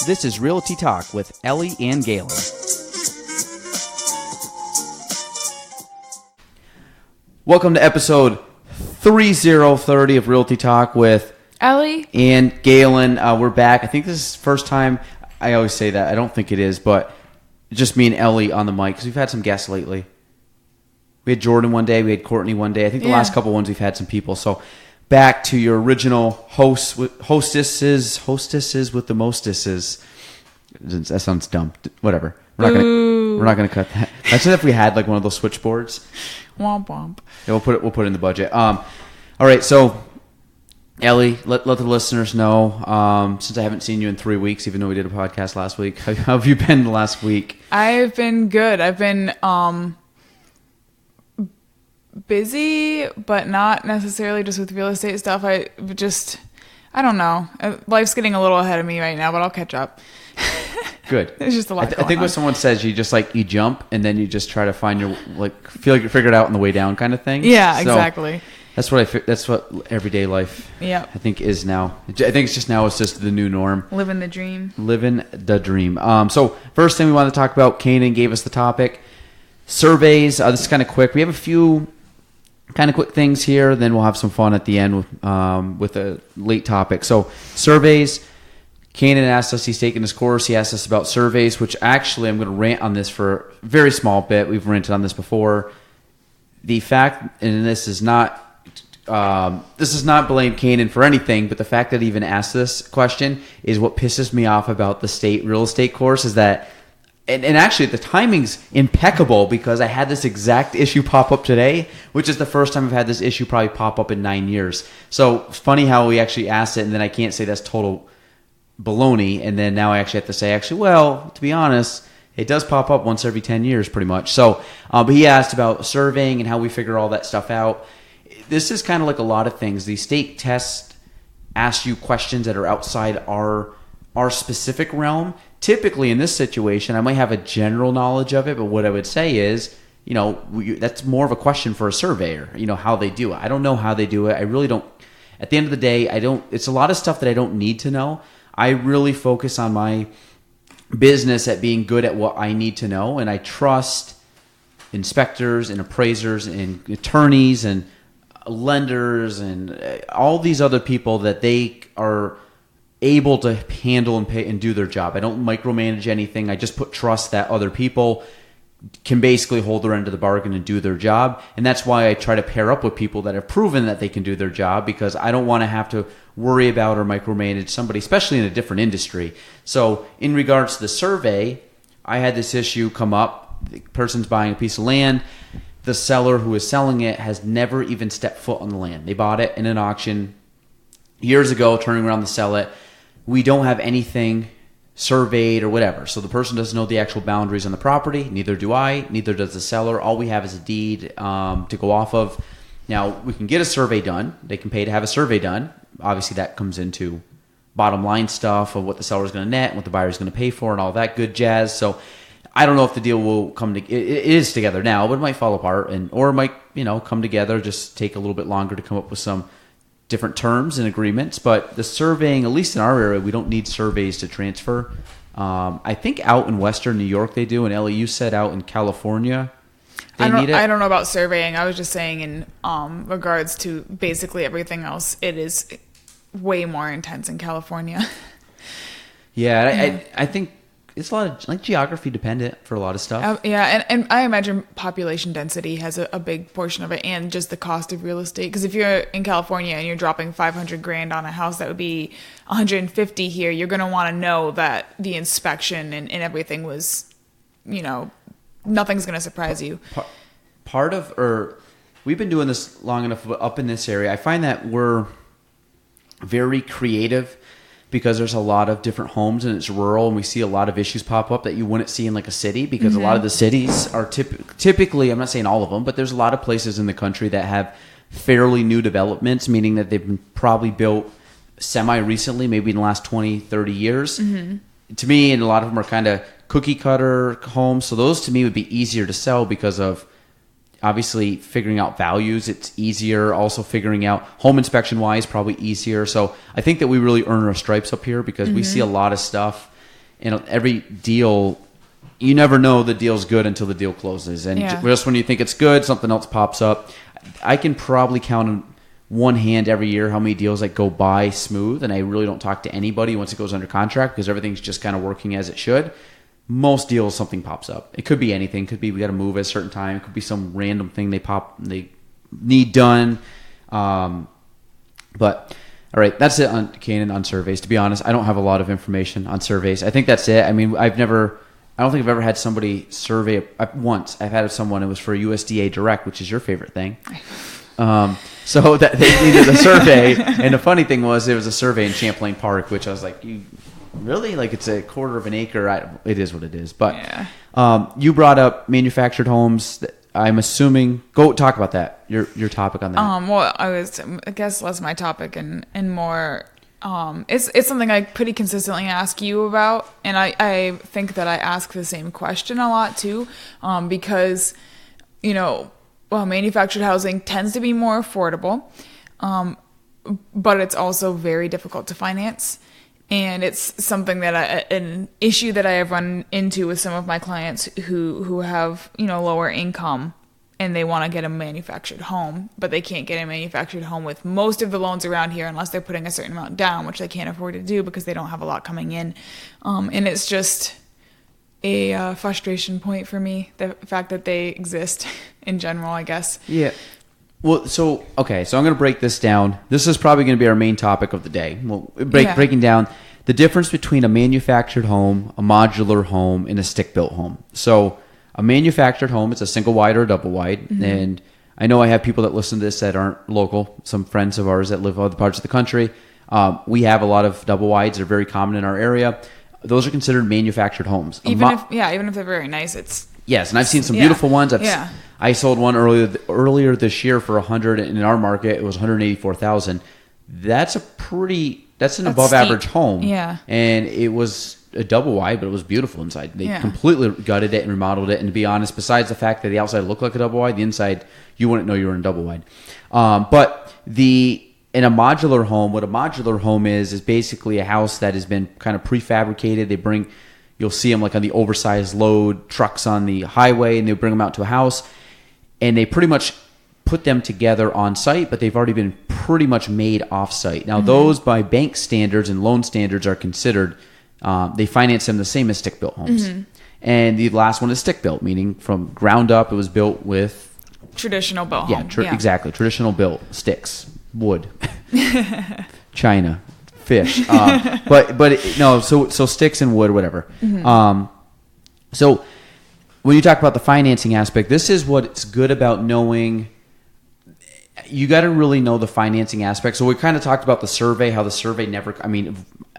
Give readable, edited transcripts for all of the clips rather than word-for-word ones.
This is Realty Talk with Ellie and Gaelan. Welcome to episode 3030 of Realty Talk with Ellie and Gaelan. We're back. I think this is the first time. I always say that. I don't think it is, but just me and Ellie on the mic because we've had some guests lately. We had Jordan one day. We had Courtney one day. I think the last couple ones we've had some people. So back to your original hostesses with the mostesses. That sounds dumb. Whatever. We're not gonna cut that. That's if we had like one of those switchboards. Womp womp. Yeah, we'll put it in the budget. All right, so Ellie, let the listeners know. Since I haven't seen you in 3 weeks, even though we did a podcast last week, how have you been the last week? I've been good. I've been busy, but not necessarily just with real estate stuff. I don't know. Life's getting a little ahead of me right now, but I'll catch up. Good. There's just a lot. I think when someone says you just you jump and then you just try to find your feel like you figured it out on the way down kind of thing. Yeah, so exactly. That's what everyday life. Yeah. I think is now. I think it's just the new norm. Living the dream. Living the dream. So first thing we want to talk about, Kanan gave us the topic, surveys. This is kind of quick. We have a few kind of quick things here. Then we'll have some fun at the end with a late topic. So surveys. Kanan asked us, he's taking this course, he asked us about surveys, which actually I'm going to rant on this for a very small bit. We've ranted on this before. The fact, and this is not blame Kanan for anything, but the fact that he even asked this question is what pisses me off about the state real estate course is that, and actually the timing's impeccable because I had this exact issue pop up today, which is the first time I've had this issue probably pop up in 9 years. So it's funny how we actually asked it and then I can't say that's total baloney, and then now I actually have to say, well, to be honest, it does pop up once every 10 years pretty much. So, but he asked about surveying and how we figure all that stuff out. This is kind of like a lot of things. The state tests ask you questions that are outside our specific realm. Typically in this situation, I might have a general knowledge of it, but what I would say is, that's more of a question for a surveyor, how they do it. I don't know how they do it. I really don't. At the end of the day, it's a lot of stuff that I don't need to know. I really focus on my business at being good at what I need to know, and I trust inspectors and appraisers and attorneys and lenders and all these other people that they are able to handle and pay and do their job. I don't micromanage anything. I just put trust that other people can basically hold their end of the bargain and do their job. And that's why I try to pair up with people that have proven that they can do their job, because I don't want to have to worry about or micromanage somebody, especially in a different industry. So in regards to the survey, I had this issue come up. The person's buying a piece of land. The seller who is selling it has never even stepped foot on the land. They bought it in an auction years ago, turning around to sell it. We don't have anything surveyed or whatever. So the person doesn't know the actual boundaries on the property. Neither do I. Neither does the seller. All we have is a deed to go off of. Now, we can get a survey done. They can pay to have a survey done. Obviously, that comes into bottom line stuff of what the seller is going to net and what the buyer is going to pay for and all that good jazz. So I don't know if the deal will come to. It is together now, but it might fall apart or it might come together. Just take a little bit longer to come up with some different terms and agreements. But the surveying, at least in our area, we don't need surveys to transfer. I think out in Western New York they do, and Ellie, you said out in California they need it. I don't know about surveying. I was just saying in regards to basically everything else, it is way more intense in California. Yeah, I think it's a lot of geography dependent for a lot of stuff. And I imagine population density has a big portion of it, and just the cost of real estate. Because if you're in California and you're dropping $500,000 on a house that would be $150 here, you're going to want to know that the inspection and everything was, nothing's going to surprise you. We've been doing this long enough up in this area. I find that we're very creative because there's a lot of different homes and it's rural, and we see a lot of issues pop up that you wouldn't see in like a city, because a lot of the cities are typically, I'm not saying all of them, but there's a lot of places in the country that have fairly new developments, meaning that they've been probably built semi-recently, maybe in the last 20, 30 years. To me, and a lot of them are kind of cookie cutter homes. So those to me would be easier to sell because of obviously figuring out values, it's easier. Also figuring out home inspection wise, probably easier. So I think that we really earn our stripes up here because we see a lot of stuff. And every deal, you never know the deal's good until the deal closes. And just when you think it's good, something else pops up. I can probably count on one hand every year how many deals like go by smooth, and I really don't talk to anybody once it goes under contract because everything's just kind of working as it should. Most deals, something pops up. It could be anything. It could be we got to move at a certain time. It could be some random thing they need done. But all right, that's it on Gaelan on surveys. To be honest, I don't have a lot of information on surveys. I think that's it. I mean, I don't think I've ever had somebody survey once. I've had someone. It was for USDA Direct, which is your favorite thing. So that they needed a survey, and the funny thing was, there was a survey in Champlain Park, which I was like, "You really? Like it's a quarter of an acre? It is what it is." But you brought up manufactured homes. I'm assuming. Go talk about that. Your topic on that. Well, I guess less my topic and more. It's something I pretty consistently ask you about, and I think that I ask the same question a lot too, because manufactured housing tends to be more affordable, but it's also very difficult to finance. And it's something that an issue that I have run into with some of my clients who have, lower income and they want to get a manufactured home, but they can't get a manufactured home with most of the loans around here unless they're putting a certain amount down, which they can't afford to do because they don't have a lot coming in. And it's just a frustration point for me, the fact that they exist in general, I guess. Yeah. Well, so I'm going to break this down. This is probably going to be our main topic of the day. Breaking down the difference between a manufactured home, a modular home, and a stick-built home. So a manufactured home, it's a single wide or a double wide. Mm-hmm. And I know I have people that listen to this that aren't local, some friends of ours that live in other parts of the country. We have a lot of double wides. They're very common in our area. Those are considered manufactured homes. Even if they're very nice, it's... Yes, and I've seen some beautiful ones. I sold one earlier this year for $100, and in our market it was $184,000. That's an above average home. Yeah. And it was a double wide, but it was beautiful inside. They completely gutted it and remodeled it. And to be honest, besides the fact that the outside looked like a double wide, the inside you wouldn't know you were in a double wide. But in a modular home, what a modular home is basically a house that has been kind of prefabricated. You'll see them like on the oversized load trucks on the highway, and they bring them out to a house, and they pretty much put them together on site, but they've already been pretty much made off site. Now, those by bank standards and loan standards are considered, they finance them the same as stick-built homes. Mm-hmm. And the last one is stick-built, meaning from ground up, it was built with... Traditional built home. Exactly. Traditional built sticks, wood, China, fish. So sticks and wood, whatever. Mm-hmm. So when you talk about the financing aspect, this is what's good about knowing. You got to really know the financing aspect. So we kind of talked about the survey, how the survey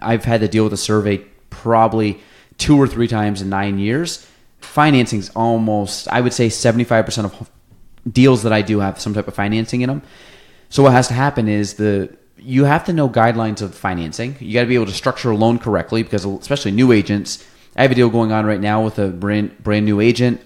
I've had to deal with a survey probably 2 or 3 times in 9 years. Financing is almost, I would say 75% of deals that I do have some type of financing in them. So what has to happen is you have to know guidelines of financing. You got to be able to structure a loan correctly, because especially new agents. I have a deal going on right now with a brand new agent.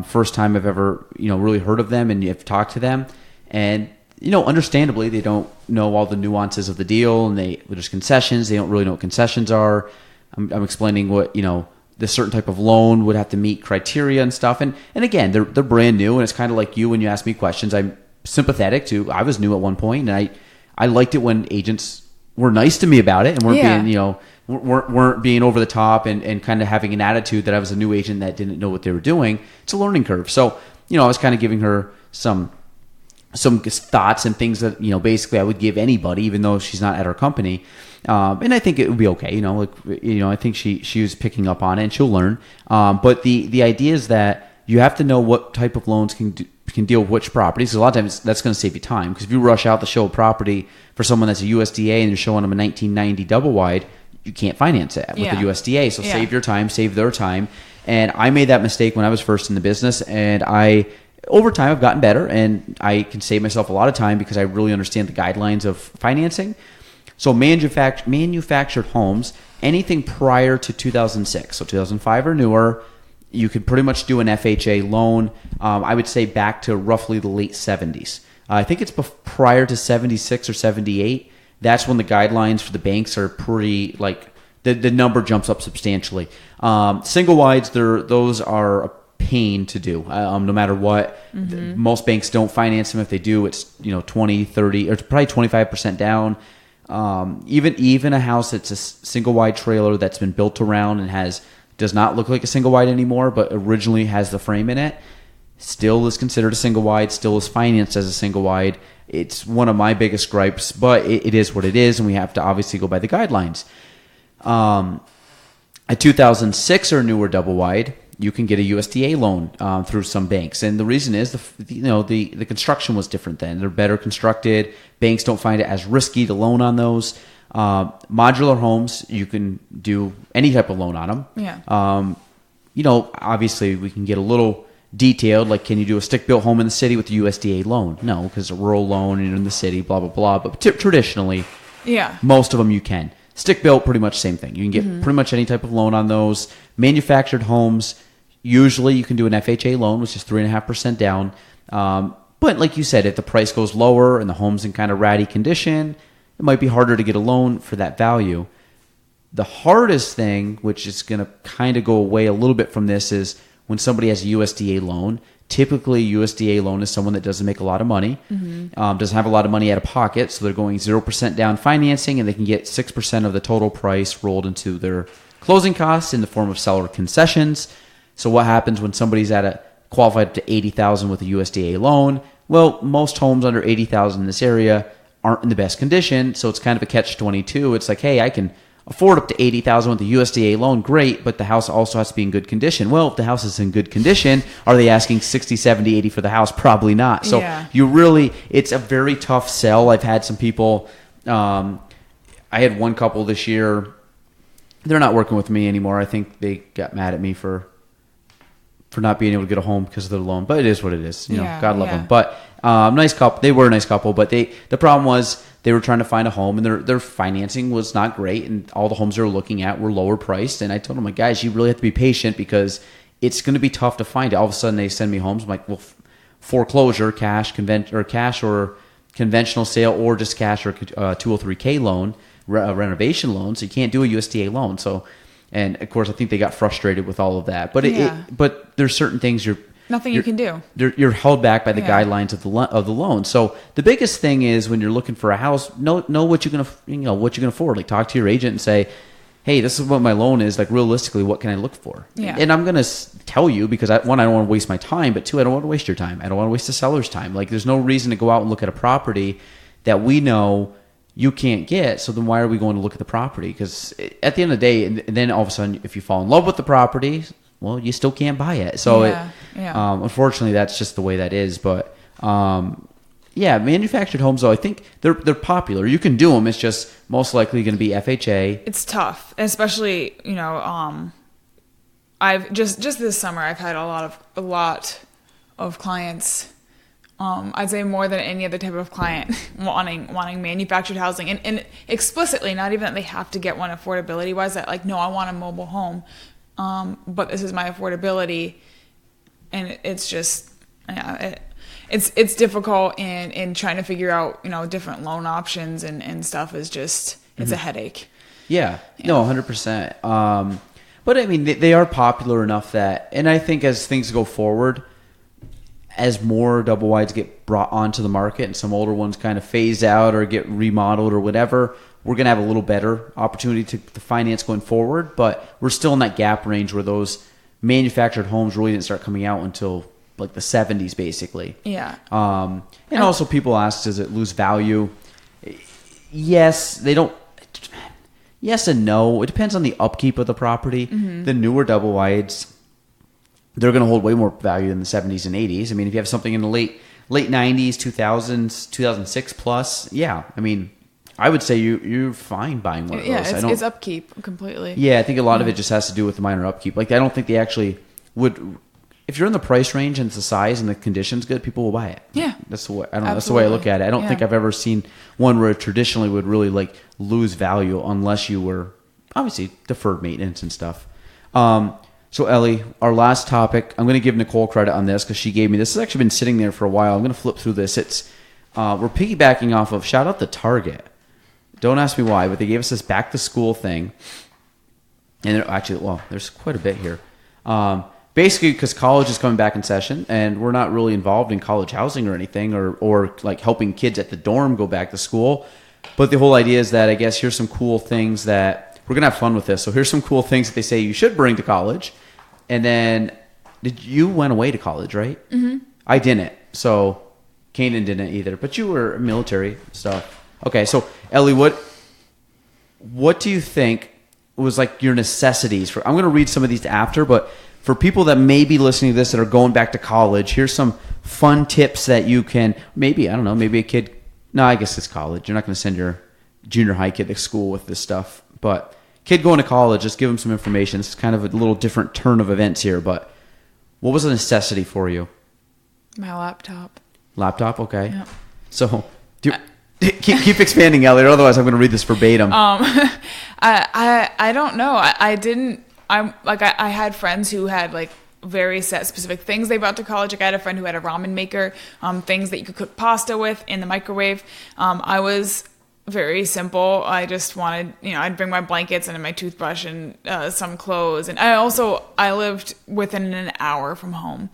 First time I've ever really heard of them, and you've talked to them, and understandably they don't know all the nuances of the deal, and there's concessions. They don't really know what concessions are. I'm explaining what this certain type of loan would have to meet criteria and stuff. And again, they're brand new, and it's kind of like you when you ask me questions. I'm sympathetic to. I was new at one point, and I liked it when agents were nice to me about it and weren't being weren't being over the top and kind of having an attitude that I was a new agent that didn't know what they were doing. It's a learning curve. So I was kind of giving her some thoughts and things that basically I would give anybody, even though she's not at our company. And I think it would be okay. I think she was picking up on it, and she'll learn. But the idea is that you have to know what type of loans can deal with which properties. So a lot of times that's going to save you time, because if you rush out to show a property for someone that's a USDA and you're showing them a 1990 double wide, you can't finance it with the USDA. So save your time, save their time. And I made that mistake when I was first in the business, and over time I've gotten better, and I can save myself a lot of time because I really understand the guidelines of financing. So manufactured homes, anything prior to 2006, so 2005 or newer, you could pretty much do an FHA loan. I would say back to roughly the late 70s. I think it's prior to 76 or 78. That's when the guidelines for the banks are pretty, like, the number jumps up substantially. Single wides, those are a pain to do, no matter what. Most banks don't finance them. If they do, it's 20, 30, or it's probably 25% down. Even a house that's a single wide trailer that's been built around and does not look like a single wide anymore, but originally has the frame in it, still is considered a single wide, still is financed as a single wide. It's one of my biggest gripes, but it is what it is, and we have to obviously go by the guidelines. A 2006 or newer double wide, you can get a USDA loan through some banks, and the reason is the construction was different then. They're better constructed. Banks don't find it as risky to loan on those. Modular homes, you can do any type of loan on them. Yeah. Obviously we can get a little detailed, like, can you do a stick-built home in the city with a USDA loan? No, because a rural loan and in the city, blah blah blah. But traditionally, most of them you can. Stick-built, pretty much same thing. You can get pretty much any type of loan on those. Manufactured homes, usually you can do an FHA loan, which is 3.5% down. But like you said, if the price goes lower and the home's in kind of ratty condition, it might be harder to get a loan for that value. The hardest thing, which is going to kind of go away a little bit from this, is when somebody has a USDA loan. Typically, USDA loan is someone that doesn't make a lot of money, doesn't have a lot of money out of pocket, so they're going 0% down financing, and they can get 6% of the total price rolled into their closing costs in the form of seller concessions. So what happens when somebody's qualified up to $80,000 with a USDA loan? Well, most homes under $80,000 in this area aren't in the best condition, so it's kind of a catch-22. It's like, hey, I can afford up to $80,000 with a USDA loan, great, but the house also has to be in good condition. Well, if the house is in good condition, are they asking 60, 70, 80 for the house? Probably not. So it's a very tough sell. I've had some people, I had one couple this year, they're not working with me anymore. I think they got mad at me for not being able to get a home because of their loan, but it is what it is. God love them. But nice couple. They were a nice couple, but the problem was they were trying to find a home, and their financing was not great, and all the homes they were looking at were lower priced. And I told them, like, guys, you really have to be patient because it's going to be tough to find it. All of a sudden, they send me homes. I'm like, well, foreclosure, cash or conventional sale, or just cash or 203K loan, renovation loan. So you can't do a USDA loan. So. And of course, I think they got frustrated with all of that. But but there's certain things nothing you can do. You're held back by the guidelines of the loan. So the biggest thing is when you're looking for a house, know what you're gonna afford. Like, talk to your agent and say, hey, this is what my loan is. Like, realistically, what can I look for? Yeah. And I'm gonna tell you because one, I don't want to waste my time, but two, I don't want to waste your time. I don't want to waste the seller's time. Like, there's no reason to go out and look at a property that we know you can't get, so then why are we going to look at the property? Because at the end of the day, and then all of a sudden, if you fall in love with the property, well, you still can't buy it. So unfortunately, that's just the way that is. But manufactured homes, though, I think they're popular. You can do them. It's just most likely going to be FHA. It's tough, especially I've just this summer I've had a lot of clients. I'd say more than any other type of client wanting manufactured housing and explicitly, not even that they have to get one affordability wise, that like, no, I want a mobile home. But this is my affordability. And it's just, it's difficult in trying to figure out, different loan options and stuff is just, it's a headache. Yeah. No, 100%. But I mean, they are popular enough that, and I think as things go forward, as more double wides get brought onto the market and some older ones kind of phase out or get remodeled or whatever, we're going to have a little better opportunity to finance going forward. But we're still in that gap range where those manufactured homes really didn't start coming out until like the 70s, basically. Yeah. And also people ask, does it lose value? Yes, they don't. Yes and no. It depends on the upkeep of the property. Mm-hmm. The newer double wides, they're going to hold way more value in the 70s and 80s. I mean, if you have something in the late 90s, 2000s, 2006 plus, yeah. I mean, I would say you're fine buying one of those. Yeah, it's upkeep completely. Yeah, I think a lot of it just has to do with the minor upkeep. Like, I don't think they actually would. If you're in the price range and it's the size and the condition's good, people will buy it. Yeah, that's the way. I don't know. That's the way I look at it. I don't think I've ever seen one where it traditionally would really like lose value unless you were obviously deferred maintenance and stuff. So Ellie, our last topic, I'm going to give Nicole credit on this because she gave me this. Has actually been sitting there for a while. I'm going to flip through this. It's we're piggybacking off of shout out to Target. Don't ask me why, but they gave us this back to school thing. And there's quite a bit here. Basically, because college is coming back in session, and we're not really involved in college housing or anything, or like helping kids at the dorm go back to school. But the whole idea is that I guess here's some cool things that we're gonna have fun with this. So here's some cool things that they say you should bring to college. And then, you went away to college, right? Mm-hmm. I didn't. So Kanan didn't either. But you were military stuff. Okay, so Ellie, what do you think was like your necessities for? I'm going to read some of these after, but for people that may be listening to this that are going back to college, here's some fun tips that you can maybe a kid. No, I guess it's college. You're not going to send your junior high kid to school with this stuff, but kid going to college, just give them some information. It's kind of a little different turn of events here, but what was a necessity for you? My laptop. Laptop, okay. Yeah. So keep expanding, Ellie, or otherwise I'm going to read this verbatim. I don't know. I had friends who had like very set specific things they brought to college. Like I had a friend who had a ramen maker, things that you could cook pasta with in the microwave. I was very simple. I just wanted, I'd bring my blankets and my toothbrush and some clothes. And I lived within an hour from home.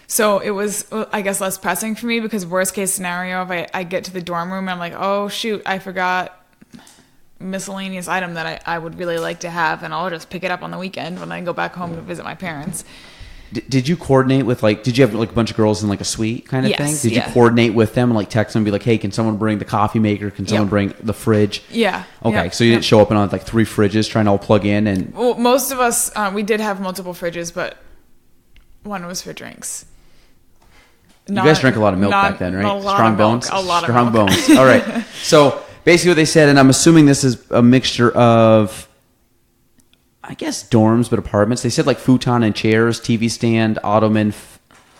So it was, I guess, less pressing for me because worst case scenario, if I get to the dorm room and I'm like, oh shoot, I forgot miscellaneous item that I would really like to have, and I'll just pick it up on the weekend when I go back home to visit my parents. Did you coordinate with did you have like a bunch of girls in like a suite kind of thing? Did you yeah. coordinate with them and like text them and be like, hey, can someone bring the coffee maker? Can someone bring the fridge? Yeah. Okay. Yep. So you didn't show up and on like 3 fridges trying to all plug in and. Well, most of us, we did have multiple fridges, but one was for drinks. You guys drank a lot of milk back then, right? Strong bones? A lot of Strong milk. bones. All right. So basically what they said, and I'm assuming this is a mixture of, I guess, dorms, but apartments. They said like futon and chairs, TV stand, ottoman,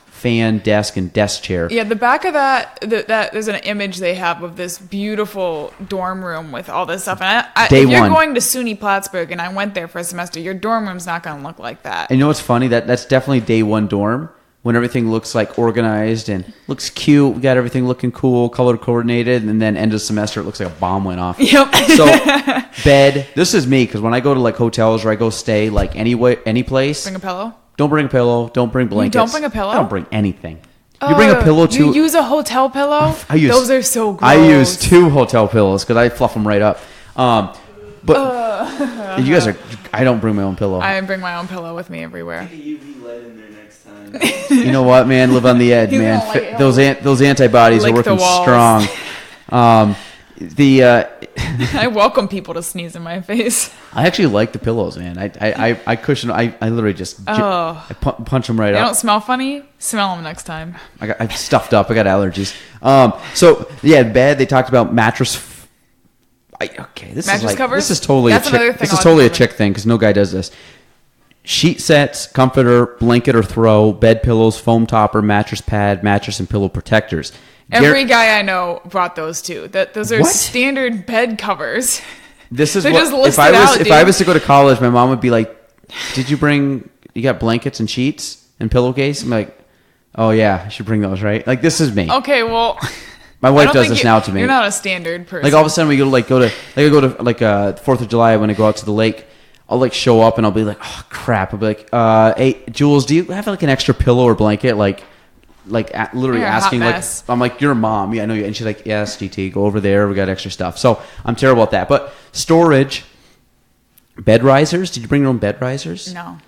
fan, desk, and desk chair. Yeah, the back of that there's an image they have of this beautiful dorm room with all this stuff. And if you're going to SUNY Plattsburgh, and I went there for a semester, your dorm room's not going to look like that. And you know what's funny? That's definitely day one dorm. When everything looks like organized and looks cute, we got everything looking cool, color coordinated, and then end of semester, it looks like a bomb went off. Yep. So, bed. This is me because when I go to like hotels or I go stay like any place, bring a pillow. Don't bring a pillow. Don't bring blankets. You don't bring a pillow. I don't bring anything. You bring a pillow too. You use a hotel pillow? Those are so gross. I use 2 hotel pillows because I fluff them right up. But you guys are. I don't bring my own pillow. I bring my own pillow with me everywhere. You know what, man? Live on the edge, man. Those antibodies are working strong. I welcome people to sneeze in my face. I actually like the pillows, man. I cushion. I literally just I punch them right up. They don't smell funny. Smell them next time. I'm stuffed up. I got allergies. So yeah, bed. They talked about mattress. This mattress is covers? This is totally That's a chick. This is totally a chick thing because no guy does this. Sheet sets, comforter, blanket or throw, bed pillows, foam topper, mattress pad, mattress and pillow protectors. Every guy I know brought those too. Those are standard bed covers. This is what if I was to go to college, my mom would be like, "Did you bring? You got blankets and sheets and pillowcase?" I'm like, "Oh yeah, I should bring those, right?" Like this is me. Okay, well. My wife does this now to me. You're not a standard person. Like all of a sudden we go to 4th of July when I go out to the lake. I'll like show up and I'll be like, oh crap. I'll be like, hey, Jules, do you have like an extra pillow or blanket? Literally asking, like, I'm like, you're a mom. Yeah, I know you. And she's like, yes, GT, go over there. We got extra stuff. So I'm terrible at that. But storage, bed risers. Did you bring your own bed risers? No.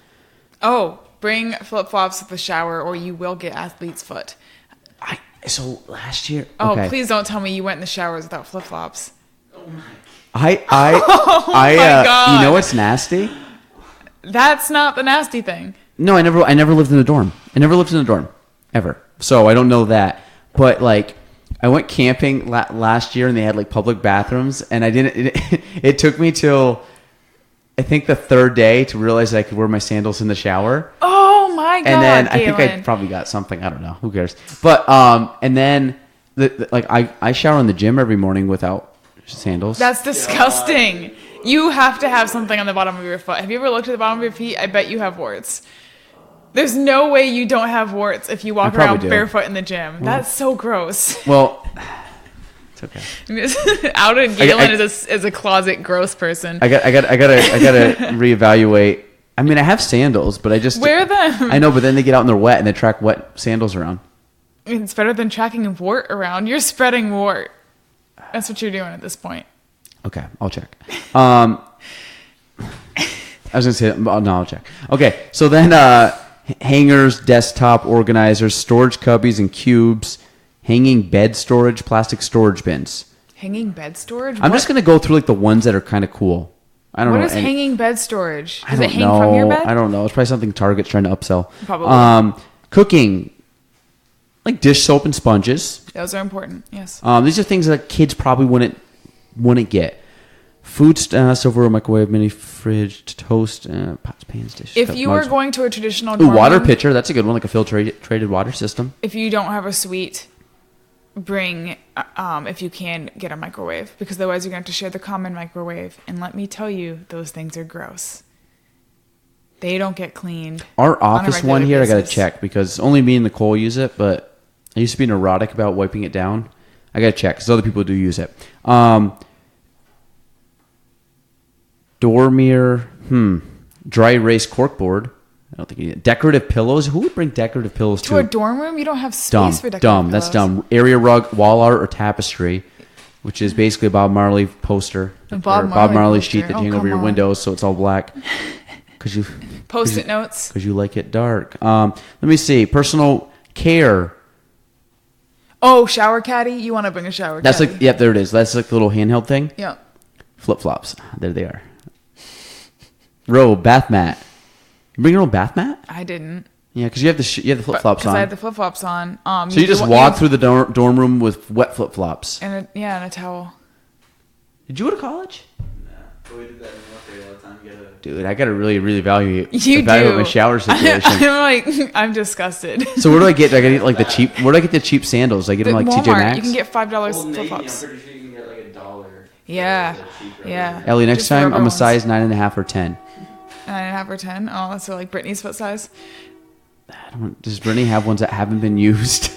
Oh, bring flip-flops to the shower or you will get athlete's foot. So last year. Oh, okay. Please don't tell me you went in the showers without flip-flops. Oh my. Oh my God. You know what's nasty? That's not the nasty thing. No, I never lived in a dorm. I never lived in a dorm ever. So I don't know that. But like, I went camping last year and they had like public bathrooms, and I didn't. It took me till I think the 3rd day to realize that I could wear my sandals in the shower. Oh my God! And then Gaelan. I think I probably got something. I don't know. Who cares? But and then I shower in the gym every morning without Sandals. That's disgusting. You have to have something on the bottom of your foot. Have you ever looked at the bottom of your feet? I bet you have warts. There's no way you don't have warts if you walk around barefoot in the gym. Well, that's so gross. Well, it's okay. Outed Gaelan as a closet gross person. I gotta reevaluate. I mean, I have sandals, but I just wear them. I know, but then they get out and they're wet, and they track wet sandals around. It's better than tracking a wart around. You're spreading wart. That's what you're doing at this point. Okay, I'll check. I was gonna say, no, I'll check. Okay, so then hangers, desktop organizers, storage cubbies and cubes, hanging bed storage, plastic storage bins. Hanging bed storage? I'm just gonna go through like the ones that are kind of cool. I don't know. What is hanging bed storage? Does it hang know. from your bed? I don't know. It's probably something Target's trying to upsell. Probably. Cooking, like dish soap and sponges. Those are important. Yes. These are things that kids probably wouldn't get. Food, silverware, microwave, mini fridge, toast, pots, pans, dishes. If you were going to a traditional dorm water pitcher, that's a good one, like a filtrated water system. If you don't have a suite, bring, if you can, get a microwave. Because otherwise you're going to have to share the common microwave. And let me tell you, those things are gross. They don't get cleaned. Our office one here, basis. I got to check because only me and Nicole use it, but I used to be neurotic about wiping it down. I got to check because other people do use it. Door mirror, dry erase corkboard. I don't think you need decorative pillows. Who would bring decorative pillows to a dorm room? You don't have space for decorative pillows. That's dumb. Area rug, wall art, or tapestry, which is basically a Bob Marley poster. Bob Marley sheet that you hang over your windows, so it's all black. Post-it notes. Because you like it dark. Let me see. Personal care. Oh, shower caddy. You want to bring a shower That's caddy. like, yep, there it is. That's like the little handheld thing. Yeah. Flip-flops. There they are. Robe, bath mat. You bring your own bath mat? I didn't. Yeah, because you have the flip-flops on. Because I had the flip-flops on. So you just walk through the dorm room with wet flip-flops. And a towel. Did you go to college? No. We did that in North all the time. Dude, I got to really, really evaluate do. my shower situation. I'm disgusted. So where do I get? I get like the cheap. Where do I get the cheap sandals? I get them like Walmart. TJ Maxx. You can get $5 Old Navy, flip-flops. I'm pretty sure you can get like $1. Yeah. Ellie, next Just time for I'm a ones. size 9.5 or 10. 9.5 or 10. Oh, that's like Brittany's foot size. Does Brittany have ones that haven't been used?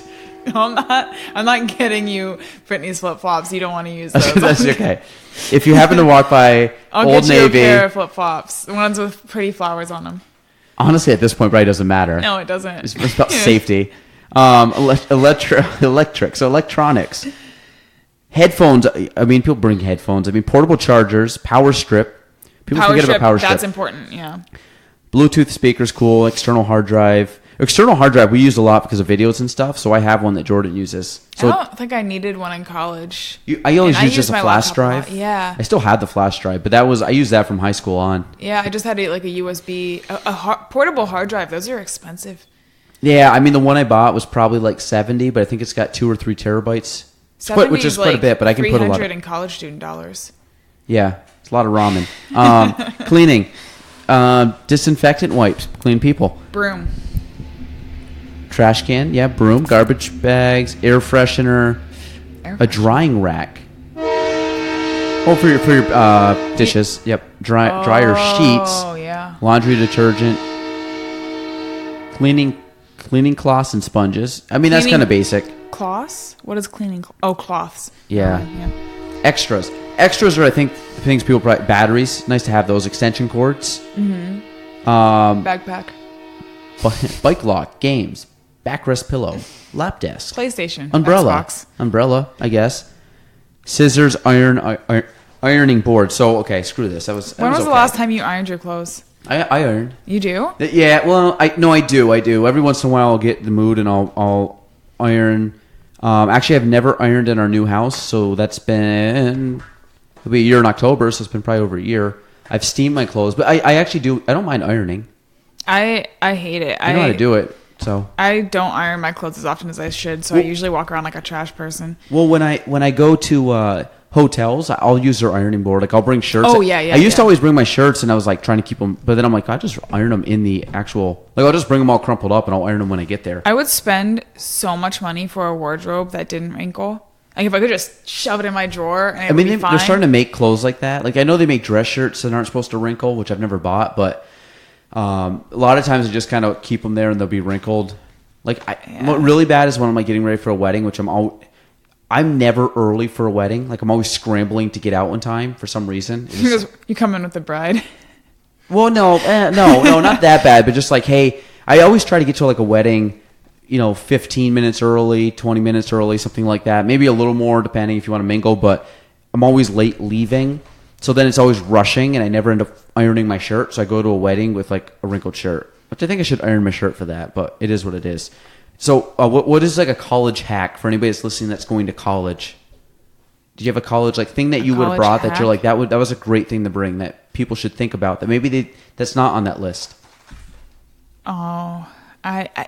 No, I'm not getting you Brittany's flip-flops. You don't want to use those. That's okay. If you happen to walk by I'll Old get you Navy, a pair of flip-flops. The ones with pretty flowers on them. honestly, at this point, probably doesn't matter. No, it doesn't. It's about safety. Electronics. Headphones. I mean, people bring headphones. I mean, portable chargers, power strip. People forget about power strip. That's important, yeah. Bluetooth speakers, cool. External hard drive. External hard drive we use a lot because of videos and stuff. So I have one that Jordan uses. So I don't think I needed one in college. I always used just a my flash laptop drive. Yeah. I still had the flash drive, but I used that from high school on. Yeah, I just had like a USB, portable hard drive. Those are expensive. Yeah, I mean the one I bought was probably like 70, but I think it's got 2 or 3 terabytes. Which is quite a bit, but I can put a lot. 300 in college student dollars. Yeah, it's a lot of ramen. Cleaning, disinfectant wipes, clean people. Broom. Trash can, yeah, broom, garbage bags, air freshener, a drying rack. Oh, for your dishes, yep. Dryer sheets. Oh yeah. Laundry detergent. Cleaning cloths and sponges. I mean, that's kind of basic. Cloths? What is cleaning? Oh, cloths. Yeah. Extras. Extras are, I think, the things people probably... Batteries. Nice to have those. Extension cords. Mm-hmm. Backpack. Bike lock. Games. Backrest pillow. Lap desk. PlayStation. Umbrella. Xbox. Umbrella, I guess. Scissors. Ironing board. So, okay, screw this. When was the last time you ironed your clothes? I ironed. You do? Yeah, well, I do. Every once in a while I'll get in the mood and I'll iron. Actually, I've never ironed in our new house, so it'll be a year in October, so it's been probably over a year. I've steamed my clothes, but I actually do. I don't mind ironing. I hate it. I know how to do it, so I don't iron my clothes as often as I should. So I usually walk around like a trash person. Well, when I go to hotels, I'll use their ironing board. Like I'll bring shirts. Oh yeah. I used to always bring my shirts, and I was like trying to keep them, but then I'm like, I just iron them in the actual. Like I'll just bring them all crumpled up, and I'll iron them when I get there. I would spend so much money for a wardrobe that didn't wrinkle. Like if I could just shove it in my drawer and I mean, be fine. they're starting to make clothes like that. Like I know they make dress shirts that aren't supposed to wrinkle, which I've never bought, but a lot of times they just kind of keep them there and they'll be wrinkled. Like what really bad is when I'm like getting ready for a wedding, which I'm never early for a wedding. Like I'm always scrambling to get out in time for some reason. You come in with the bride. Well, no, not that bad, but just like, hey, I always try to get to like a wedding, 15 minutes early, 20 minutes early, something like that. Maybe a little more depending if you want to mingle, but I'm always late leaving. So then it's always rushing and I never end up ironing my shirt. So I go to a wedding with like a wrinkled shirt, which I think I should iron my shirt for that, but it is what it is. So what is like a college hack for anybody that's listening that's going to college? Did you have a college like thing that you would have brought hack? That you're like, that was a great thing to bring that people should think about that maybe that's not on that list? Oh, I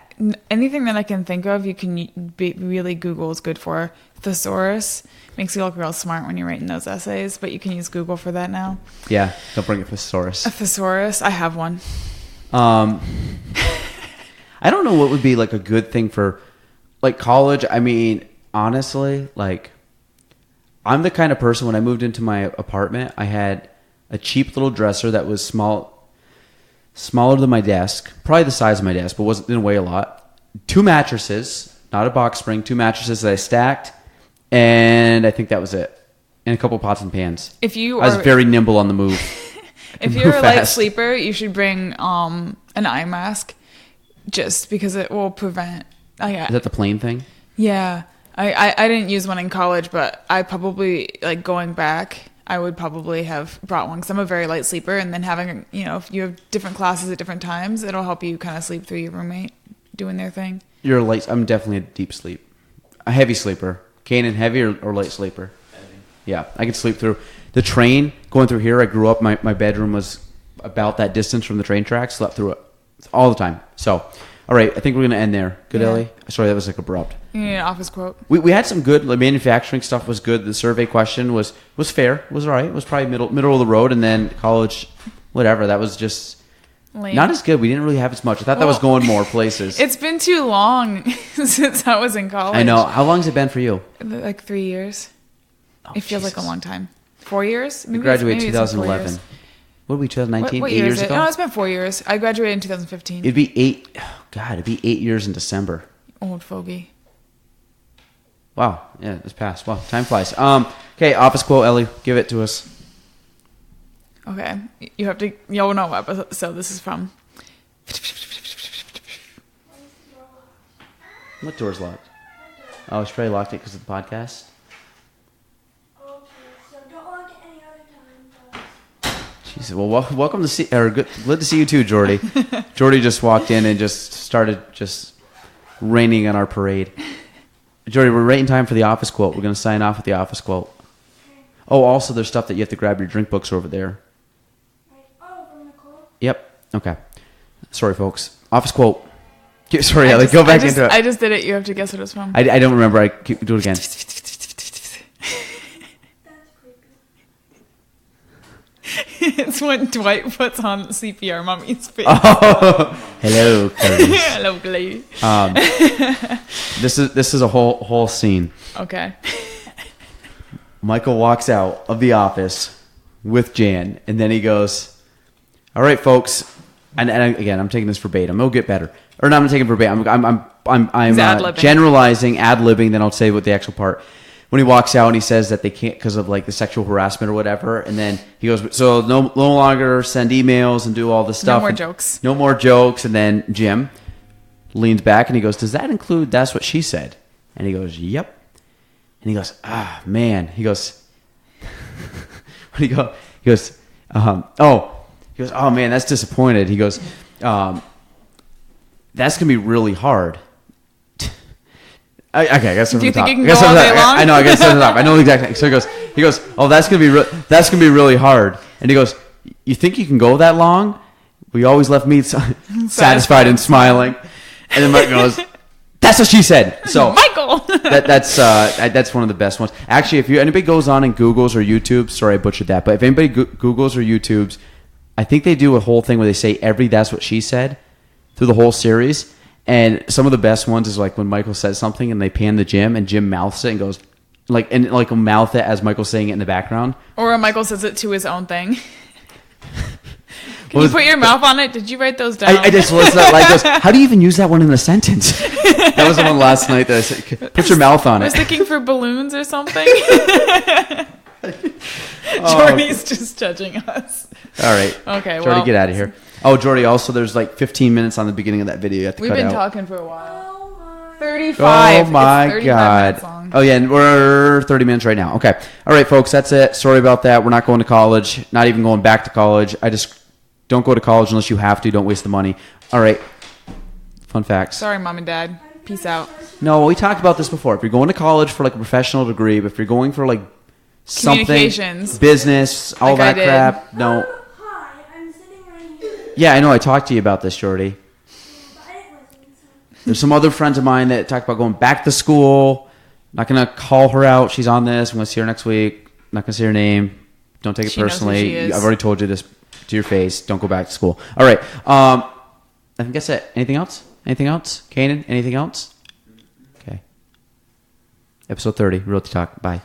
anything that I can think of, you can really Google is good for. Thesaurus makes you look real smart when you're writing those essays, but you can use Google for that now. Yeah, don't bring a thesaurus. A thesaurus, I have one. I don't know what would be like a good thing for like college. I mean, honestly, like I'm the kind of person when I moved into my apartment, I had a cheap little dresser that was smaller than my desk, probably the size of my desk, but didn't weigh a lot. 2 mattresses, not a box spring, 2 mattresses that I stacked, and I think that was it. And a couple pots and pans. I was very nimble on the move. If you're a light sleeper, you should bring an eye mask, just because it will prevent. Is that the plane thing? Yeah, I didn't use one in college, but I probably like going back. I would probably have brought one because I'm a very light sleeper, and then having, if you have different classes at different times, it'll help you kind of sleep through your roommate doing their thing. I'm definitely a deep sleep. A heavy sleeper. Gaelan, heavy or light sleeper? Heavy. Yeah, I can sleep through. The train, going through here, I grew up, my bedroom was about that distance from the train tracks, slept through it all the time. So, all right, I think we're going to end there. Good, yeah. Ellie? Sorry, that was like abrupt. You need an office quote. We had some good, like, manufacturing stuff was good. The survey question was fair, was all right. It was probably middle of the road, and then college, whatever, that was just lame. Not as good. We didn't really have as much. I thought that was going more places. It's been too long since I was in college. I know. How long has it been for you? Like 3 years. It feels like a long time. 4 years? I graduated in 2011. What did we, 2019? What 8 years ago? No, it's been 4 years. I graduated in 2015. It'd be 8 years in December. Old fogey. Wow. Yeah, it's past. Wow, time flies. Okay, office quote, Ellie. Give it to us. Okay. You'll know what episode this is from. What door's locked? Oh, she probably locked it because of the podcast. Jeez, well, welcome to see, or good to see you too, Jordy. Jordy just walked in and just started raining on our parade. Jordy, we're right in time for the office quote. We're going to sign off with the office quote. Oh, also, there's stuff that you have to grab your drink books over there. Oh, from the quote? Yep. Okay. Sorry, folks. Office quote. Sorry, Ellie. Go back into it. I just did it. You have to guess what it's from. I don't remember. Do it again. It's when Dwight puts on CPR Mummy's face. Oh, hello, Clarice. Hello, Glee. This is a whole scene. Okay. Michael walks out of the office with Jan, and then he goes, "All right, folks," and again, I'm taking this verbatim. It'll get better, or not? I'm taking verbatim. I'm generalizing, ad-libbing. Then I'll say what the actual part. When he walks out and he says that they can't because of like the sexual harassment or whatever, and then he goes, so no longer send emails and do all this stuff. No more jokes. No more jokes. And then Jim leans back and he goes, does that include that's what she said? And he goes, yep. And he goes, man. He goes, what do you go? He goes, oh man, that's disappointed. He goes, that's gonna be really hard. Okay, I guess. Do you think you can go all day long? I know. I guess I know exactly. So he goes. Oh, that's gonna be really hard. And he goes, you think you can go that long? We always left me satisfied and smiling. And then Mike goes, that's what she said. So Michael. that's one of the best ones. Actually, if anybody goes on and Googles or YouTubes, sorry I butchered that, but if anybody Googles or YouTubes, I think they do a whole thing where they say every that's what she said through the whole series. And some of the best ones is like when Michael says something and they pan to Jim and Jim mouths it and goes, and mouth it as Michael's saying it in the background. Or Michael says it to his own thing. Can you put your mouth on it? Did you write those down? I just listened to like this. How do you even use that one in a sentence? That was the one last night that I said, put your mouth on I it. was looking for balloons or something. Jordy's just judging us. All right. Okay, Jordy, get out of here. Oh, Jordy, also, there's like 15 minutes on the beginning of that video you have to We've cut been out. talking for a while. 35. Oh, my It's 35 God. minutes long. Oh, yeah, and we're 30 minutes right now. Okay. All right, folks, that's it. Sorry about that. We're not going to college. Not even going back to college. I just don't go to college unless you have to. Don't waste the money. All right. Fun facts. Sorry, Mom and Dad. Peace out. No, we talked about this before. If you're going to college for like a professional degree, but if you're going for like something, Communications. business, all Like I that did. crap, no. Hi, I'm sitting right here. Yeah, I know. I talked to you about this, Jordy. But I didn't listen, so. There's some other friends of mine that talked about going back to school. Not going to call her out. She's on this. I'm going to see her next week. Not going to say her name. Don't take it She knows who personally. she is. I've already told you this to your face. Don't go back to school. All right. I think that's it. Anything else? Anything else? Kanan, anything else? Okay. Episode 30, Realty Talk. Bye.